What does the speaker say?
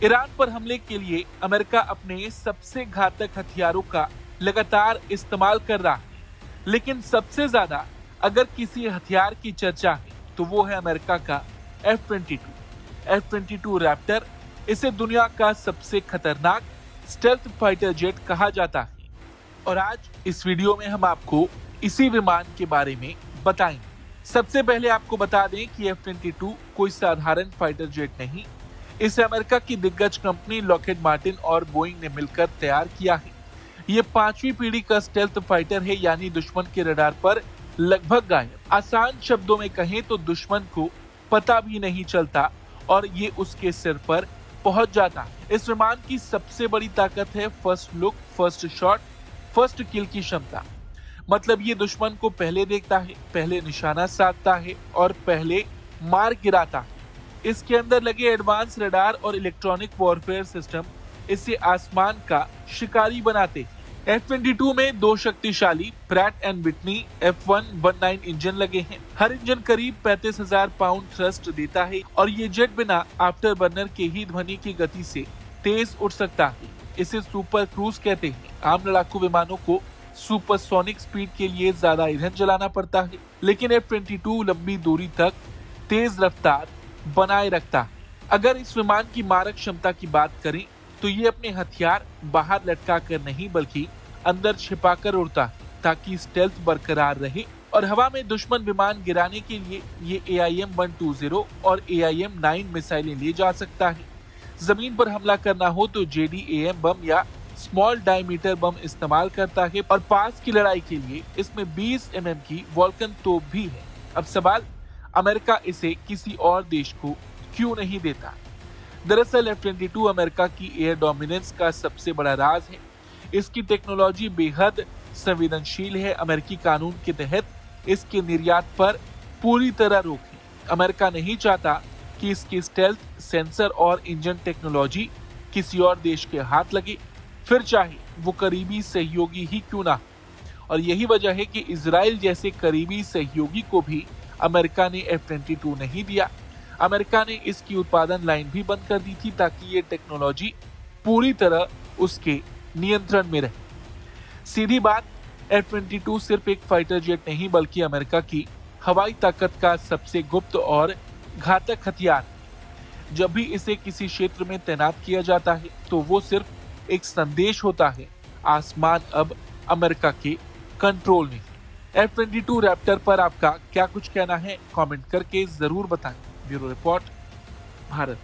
Iran पर हमले के लिए अमेरिका अपने सबसे घातक हथियारों का लगातार इस्तेमाल कर रहा है, लेकिन सबसे ज्यादा अगर किसी हथियार की चर्चा है तो वो है अमेरिका का F-22 रैप्टर। इसे दुनिया का सबसे खतरनाक स्टेल्थ फाइटर जेट कहा जाता है और आज इस वीडियो में हम आपको इसी विमान के बारे में बताएंगे। सबसे पहले आपको बता दें कि F-22 कोई साधारण फाइटर जेट नहीं, इसे अमेरिका की दिग्गज कंपनी लॉकहीड मार्टिन और बोइंग ने मिलकर तैयार किया है। ये 5वीं पीढ़ी का स्टेल्थ फाइटर है, यानी दुश्मन के रडार पर लगभग गायब। आसान शब्दों में कहें तो दुश्मन को पता भी नहीं चलता और ये उसके सिर पर पहुंच जाता है। इस विमान की सबसे बड़ी ताकत है first look, first shot, first kill की क्षमता। मतलब ये दुश्मन को पहले देखता है, पहले निशाना साधता है और पहले मार गिराता है। इसके अंदर लगे एडवांस रडार और इलेक्ट्रॉनिक वॉरफेयर सिस्टम इसे आसमान का शिकारी बनाते हैं। F-22 में दो शक्तिशाली Pratt and Whitney F119 engine लगे हैं। हर इंजन करीब 35,000 पाउंड थ्रस्ट देता है और ये जेट बिना आफ्टर बर्नर के ही ध्वनि की गति से तेज उड़ सकता है। इसे सुपर क्रूज कहते हैं। आम लड़ाकू विमानों को सुपरसोनिक स्पीड के लिए ज्यादा ईंधन जलाना पड़ता है, लेकिन F-22 लंबी दूरी तक तेज रफ्तार बनाए रखता है। अगर इस विमान की मारक क्षमता की बात करें तो ये अपने हथियार बाहर लटका कर नहीं बल्कि अंदर छिपा कर उड़ता है ताकि स्टेल्थ बरकरार रहे और हवा में दुश्मन विमान गिराने के लिए ये AIM-120 और AIM-9 मिसाइलें ले जा सकता है। जमीन पर हमला करना हो तो JDAM बम या स्मॉल डायमीटर बम इस्तेमाल करता है और पास की लड़ाई के लिए इसमें 20 mm की वॉल्कन तोप भी है। अब सवाल, अमेरिका इसे किसी और देश को क्यों नहीं देता? दरअसल F-22 अमेरिका की एयर डोमिनेंस का सबसे बड़ा राज है। इसकी टेक्नोलॉजी बेहद संवेदनशील है। अमेरिकी कानून के तहत इसके निर्यात पर पूरी तरह रोक है। अमेरिका नहीं चाहता कि इसकी स्टेल्थ, सेंसर और इंजन टेक्नोलॉजी किसी और देश के हाथ लगे, फिर चाहे वो करीबी सहयोगी ही क्यों ना। और यही वजह है कि इजराइल जैसे करीबी सहयोगी को भी अमेरिका ने F-22 नहीं दिया। अमेरिका ने इसकी उत्पादन लाइन भी बंद कर दी थी ताकि ये टेक्नोलॉजी पूरी तरह उसके नियंत्रण में रहे। सीधी बात, F-22 सिर्फ एक फाइटर जेट नहीं बल्कि अमेरिका की हवाई ताकत का सबसे गुप्त और घातक हथियार है। जब भी इसे किसी क्षेत्र में तैनात किया जाता है तो वो सिर्फ एक संदेश होता है, आसमान अब अमेरिका के कंट्रोल में। F-22 रैप्टर पर आपका क्या कुछ कहना है, कमेंट करके जरूर बताएं। Bureau report, Bharat.